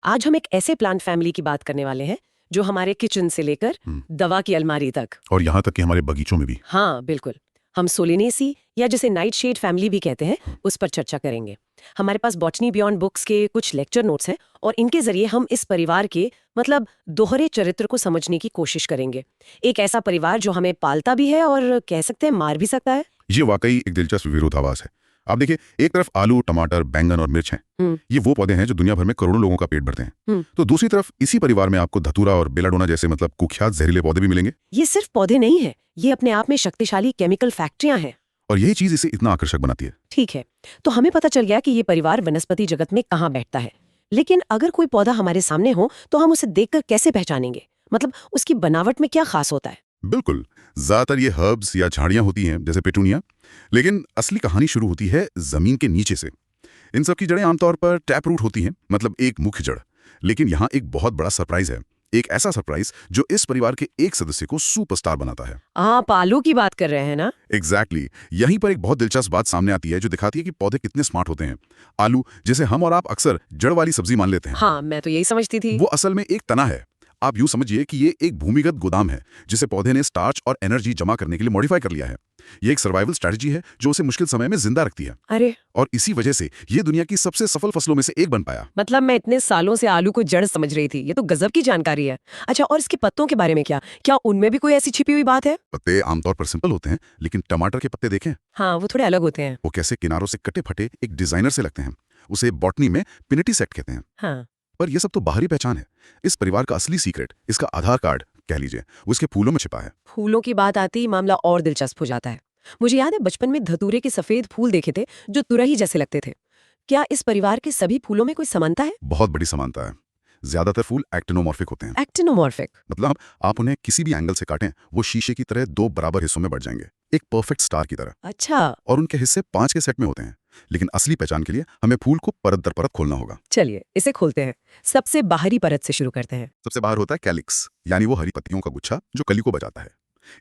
आज हम एक ऐसे प्लांट फैमिली की बात करने वाले हैं जो हमारे किचन से लेकर दवा की अलमारी तक। और यहाँ तक कि हमारे बगीचों में भी। हाँ बिल्कुल। हम सोलेनेसी या जिसे नाइट शेड फैमिली भी कहते हैं उस पर चर्चा करेंगे। हमारे पास बॉटनी बियॉन्ड बुक्स के कुछ लेक्चर नोट्स हैं और इनके जरिए हम इस परिवार के मतलब दोहरे चरित्र को समझने की कोशिश करेंगे। एक ऐसा परिवार जो हमें पालता भी है और कह सकते हैं मार भी सकता है। ये वाकई एक दिलचस्प विरोधाभास है। आप देखिए, एक तरफ आलू, टमाटर, बैंगन और मिर्च हैं। ये वो पौधे हैं जो दुनिया भर में करोड़ों लोगों का पेट भरते हैं। तो दूसरी तरफ इसी परिवार में आपको धतूरा और बेलाडोना जैसे मतलब कुख्यात जहरीले पौधे भी मिलेंगे। ये सिर्फ पौधे नहीं है, ये अपने आप में शक्तिशाली केमिकल फैक्ट्रियां हैं। और यही चीज इसे इतना आकर्षक बनाती है। ठीक है, तो हमें पता चल गया कि ये परिवार वनस्पति जगत में कहाँ बैठता है। लेकिन अगर कोई पौधा हमारे सामने हो तो हम उसे देखकर कैसे पहचानेंगे? मतलब उसकी बनावट में क्या खास होता है? बिल्कुल, ज्यादातर ये हर्ब्स या झाड़ियां होती हैं जैसे पेटूनिया, लेकिन असली कहानी शुरू होती है जमीन के नीचे से। इन सब की जड़ें आमतौर पर टैप रूट होती हैं, मतलब एक मुख्य जड़। लेकिन यहाँ एक बहुत बड़ा सरप्राइज है, एक ऐसा सरप्राइज जो इस परिवार के एक सदस्य को सुपरस्टार बनाता है। आप आलू की बात कर रहे हैं ना? एग्जैक्टली यहीं पर एक बहुत दिलचस्प बात सामने आती है जो दिखाती है कि पौधे कितने स्मार्ट होते हैं। आलू, जिसे हम और आप अक्सर जड़ वाली सब्जी मान लेते हैं, हाँ, मैं तो यही समझती थी। वो असल में एक तना है। आप यूं समझिए कि ये एक भूमिगत गोदाम है जिसे पौधे ने स्टार्च और एनर्जी जमा करने के लिए मॉडिफाई कर लिया है। ये एक सर्वाइवल स्ट्रेटजी है जो उसे मुश्किल समय में जिंदा रखती है। अरे, और इसी वजह से ये दुनिया की सबसे सफल फसलों में से एक बन पाया। मतलब मैं इतने सालों से आलू को जड़ समझ रही थी। ये तो गजब की जानकारी है। अच्छा, और इसके पत्तों के बारे में क्या क्या उनमें भी कोई ऐसी छिपी हुई बात है? पत्ते आमतौर पर सिंपल होते हैं, लेकिन टमाटर के पत्ते देखें, हाँ, वो थोड़े अलग होते हैं। वो कैसे किनारों से कटे फटे एक डिजाइनर से लगते हैं। उसे बॉटनी में पिनिटी सेट कहते हैं। हाँ। पर यह सब तो बाहरी पहचान है। इस परिवार का असली सीक्रेट, इसका आधार कार्ड कह लीजिए, वो इसके फूलों में छिपा है। फूलों की बात आती ही मामला और दिलचस्प हो जाता है। मुझे याद है बचपन में धतूरे के सफेद फूल देखे थे जो तुरही जैसे लगते थे। क्या इस परिवार के सभी फूलों में कोई समानता है? बहुत बड़ी समानता है। ज्यादातर फूल एक्टिनोमॉर्फिक होते हैं। एक्टिनोमॉर्फिक मतलब आप उन्हें किसी भी एंगल से काटें, वो शीशे की तरह दो बराबर हिस्सों में बढ़ जाएंगे, एक परफेक्ट स्टार की तरह। अच्छा, और उनके हिस्से 5 के सेट में होते हैं। लेकिन असली पहचान के लिए हमें फूल को परत दर परत खोलना होगा। चलिए इसे खोलते हैं। सबसे बाहरी परत से शुरू करते हैं। सबसे बाहर होता है कैलिक्स, यानी वो हरी पत्तियों का गुच्छा जो कली को बचाता है।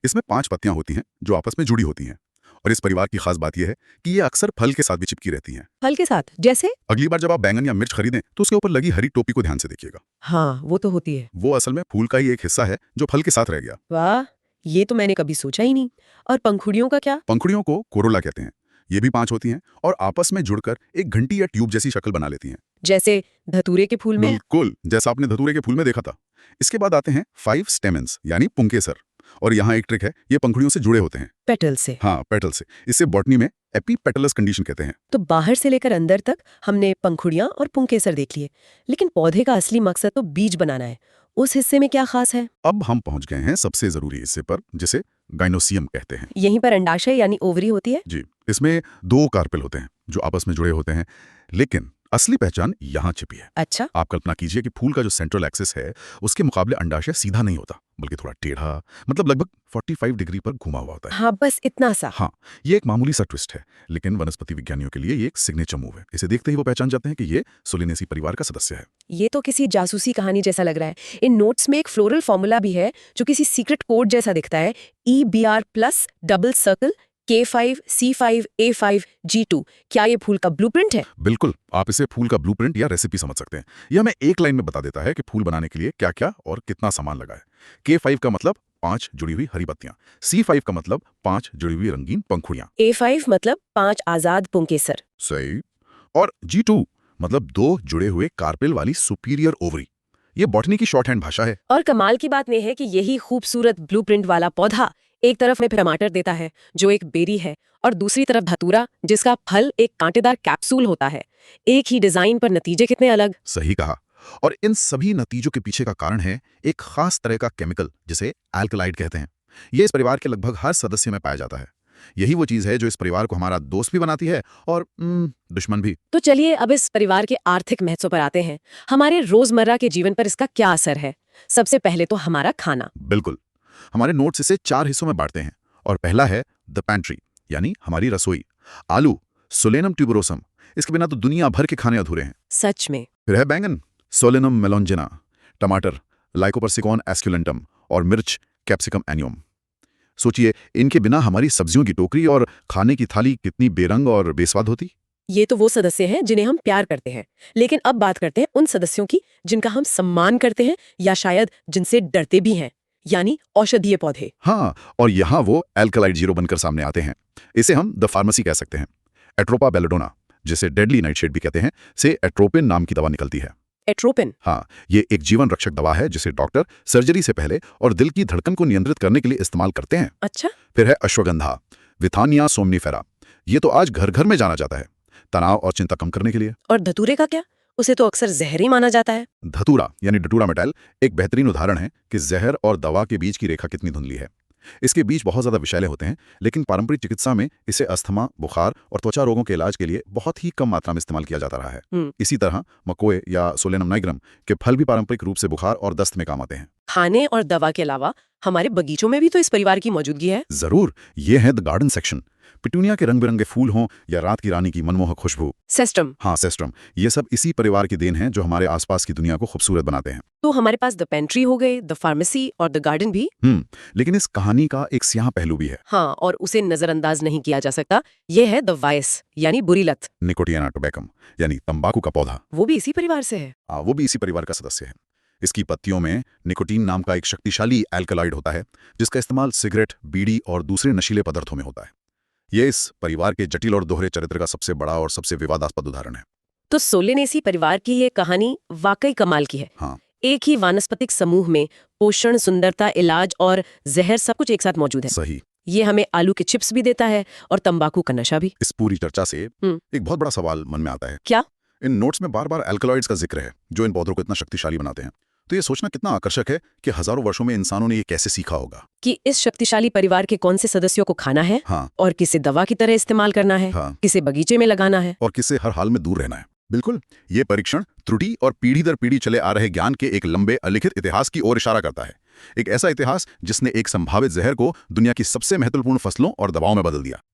इसमें 5 पत्तियां होती हैं जो आपस में जुड़ी होती हैं। और इस परिवार की खास बात यह है कि ये अक्सर फल के साथ भी चिपकी रहती हैं। फल के साथ जैसे? अगली बार जब आप बैंगन या मिर्च खरीदें तो उसके ऊपर लगी हरी टोपी को ध्यान से देखिएगा। हाँ, वो तो होती है। वो असल में फूल का ही एक हिस्सा है जो फल के साथ रह गया। वाह, ये तो मैंने कभी सोचा ही नहीं। और पंखुड़ियों का क्या? पंखुड़ियों को कोरोला कहते हैं। ये भी 5 होती हैं और आपस में जुड़कर एक घंटी या ट्यूब जैसी शक्ल बना लेती हैं। जैसे धतूरे के फूल में? बिल्कुल, जैसा आपने धतूरे के फूल में देखा था। इसके बाद आते हैं 5 स्टेमेंस यानी पुंकेसर। और यहाँ एक ट्रिक है, ये पंखुड़ियों से जुड़े होते हैं। पेटल से? हाँ, पेटल से। इसे बॉटनी में एपीपेटलस कंडीशन कहते हैं। तो बाहर से लेकर अंदर तक हमने पंखुड़ियां और पुंकेसर देख लिए, लेकिन पौधे का असली मकसद तो बीज बनाना है। उस हिस्से में क्या खास है? अब हम पहुंच गए हैं सबसे जरूरी हिस्से पर, जिसे गाइनोसियम कहते हैं। यहीं पर अंडाशय यानी ओवरी होती है? जी, इसमें 2 कार्पेल होते हैं जो आपस में जुड़े होते हैं। लेकिन असली पहचान यहाँ छिपी है। अच्छा। आप कल्पना कीजिए कि फूल का जो सेंट्रल एक्सिस है उसके मुकाबले अंडाशय सीधा नहीं होता, बल्कि थोड़ा टेढ़ा, मतलब लगभग 45 डिग्री पर घुमा हुआ होता है। हाँ, बस इतना सा। हाँ, ये एक मामूली सा ट्विस्ट है, लेकिन वनस्पति विज्ञानियों के लिए ये एक सिग्नेचर मूव है। इसे देखते ही वो पहचान जाते हैं कि ये सोलेनेसी परिवार का सदस्य है। ये तो किसी जासूसी कहानी जैसा लग रहा है। इन नोट्स में एक फ्लोरल फॉर्मूला भी है जो किसी सीक्रेट कोड जैसा दिखता है। EBR+ double circle K5 C5 A5 G2। क्या ये फूल का ब्लूप्रिंट है? बिल्कुल, आप इसे फूल का ब्लूप्रिंट या रेसिपी समझ सकते हैं। यह हमें एक लाइन में बता देता है कि फूल बनाने के लिए क्या क्या और कितना सामान लगा है। K5 का मतलब 5 जुड़ी हुई हरी पत्तियां, C5 का मतलब 5 जुड़ी हुई रंगीन पंखुड़ियां, A5 मतलब 5 आजाद पुंकेसर। सही, और G2 मतलब 2 जुड़े हुए कार्पेल वाली सुपीरियर ओवरी। ये बॉटनी की शॉर्ट हैंड भाषा है। और कमाल की बात यह है कि यही खूबसूरत ब्लूप्रिंट वाला पौधा एक तरफ में टमाटर देता है जो एक बेरी है, और दूसरी तरफ धतूरा जिसका फल एक कांटेदार कैप्सूल होता है। एक ही डिजाइन पर नतीजे कितने अलग। सही कहा। और इन सभी नतीजों के पीछे का कारण है एक खास तरह का केमिकल जिसे एल्कलाइड कहते हैं। ये इस परिवार के लगभग हर सदस्य में पाया जाता है। यही वो चीज है जो इस परिवार को हमारा दोस्त भी बनाती है और दुश्मन भी। तो चलिए अब इस परिवार के आर्थिक महत्व पर आते हैं। हमारे रोजमर्रा के जीवन पर इसका क्या असर है? सबसे पहले तो हमारा खाना। बिल्कुल, हमारे नोट्स इसे 4 हिस्सों में बांटते हैं। और पहला है द पैंट्री, यानी हमारी रसोई। आलू, सोलेनम ट्यूबरोसम, इसके बिना तो दुनिया भर के खाने अधूरे हैं। सच में। फिर है बैंगन, सोलेनम मेलोंजिना, टमाटर, लाइकोपर्सिकॉन एस्क्युलेंटम, और मिर्च, कैप्सिकम एनियम। सोचिए, इनके बिना हमारी सब्जियों की टोकरी और खाने की थाली कितनी बेरंग और बेस्वाद होती। ये तो वो सदस्य हैं जिन्हें हम प्यार करते हैं, लेकिन अब बात करते हैं उन सदस्यों की जिनका हम सम्मान करते हैं या शायद जिनसे डरते भी हैं, यानी औषधीय पौधे। हाँ, और यहाँ वो एल्कलाइड जीरो बनकर सामने आते हैं। इसे हम द फार्मेसी कह सकते हैं। एट्रोपा बेलेडोना, जिसे डेडली नाइटशेड भी कहते हैं, से एट्रोपिन नाम की दवा निकलती है। एट्रोपिन। हाँ, ये एक जीवन रक्षक दवा है जिसे डॉक्टर सर्जरी से पहले और दिल की धड़कन को नियंत्रित करने के लिए इस्तेमाल करते हैं। अच्छा। फिर है अश्वगंधा, विथानिया सोमनीफेरा। ये तो आज घर घर में जाना जाता है, तनाव और चिंता कम करने के लिए। और धतूरे का क्या? उसे तो अक्सर जहर ही माना जाता है। धतूरा यानी डटूरा मेटाइल एक बेहतरीन उदाहरण है कि जहर और दवा के बीच की रेखा कितनी धुंधली है। इसके बीज बहुत ज्यादा विषैले होते हैं, लेकिन पारंपरिक चिकित्सा में इसे अस्थमा, बुखार और त्वचा रोगों के इलाज के लिए बहुत ही कम मात्रा में इस्तेमाल किया जाता रहा है। इसी तरह मकोए या सोलेनम नाइग्रम के फल भी पारंपरिक रूप से बुखार और दस्त में काम आते हैं। खाने और दवा के अलावा हमारे बगीचों में भी तो इस परिवार की मौजूदगी है। जरूर, ये है द गार्डन सेक्शन। पिटूनिया के रंग बिरंगे फूल हों या रात की रानी की मनमोहक खुशबू। सेस्ट्रम। हाँ, सेस्ट्रम। ये सब इसी परिवार की देन है जो हमारे आसपास की दुनिया को खूबसूरत बनाते हैं। तो हमारे पास द पेंट्री हो गए, द फार्मेसी और द गार्डन भी। लेकिन इस कहानी का एक स्याह पहलू भी है। हाँ, और उसे नजरअंदाज नहीं किया जा सकता। ये है द वायस यानी बुरी लत। निकोटियाना टोबैकम यानी तंबाकू का पौधा। वो भी इसी परिवार से है। हाँ, वो भी इसी परिवार का सदस्य है। इसकी पत्तियों में निकोटीन नाम का एक शक्तिशाली एल्कलॉइड होता है, जिसका इस्तेमाल सिगरेट, बीड़ी और दूसरे नशीले पदार्थों में होता है। ये इस परिवार के जटिल और दोहरे चरित्र का सबसे बड़ा और सबसे विवादास्पद उदाहरण है। तो सोलेनेसी परिवार की ये कहानी वाकई कमाल की है। हाँ, एक ही वानस्पतिक समूह में पोषण, सुंदरता, इलाज और जहर सब कुछ एक साथ मौजूद है। सही। ये हमें आलू के चिप्स भी देता है और तंबाकू का नशा भी। इस पूरी चर्चा से एक बहुत बड़ा सवाल मन में आता है। क्या? इन नोट्स में बार बार एल्कलॉइड्स का जिक्र है जो इन पौधों को इतना शक्तिशाली बनाते हैं। तो ये सोचना कितना आकर्षक है कि हजारों वर्षों में इंसानों ने ये कैसे सीखा होगा कि इस शक्तिशाली परिवार के कौन से सदस्यों को खाना है। हाँ, और किसे दवा की तरह इस्तेमाल करना है। हाँ, किसे बगीचे में लगाना है और किसे हर हाल में दूर रहना है। बिल्कुल, ये परीक्षण त्रुटि और पीढ़ी दर पीढ़ी चले आ रहे ज्ञान के एक लंबे अलिखित इतिहास की ओर इशारा करता है। एक ऐसा इतिहास जिसने एक संभावित जहर को दुनिया की सबसे महत्वपूर्ण फसलों और दवाओं में बदल दिया।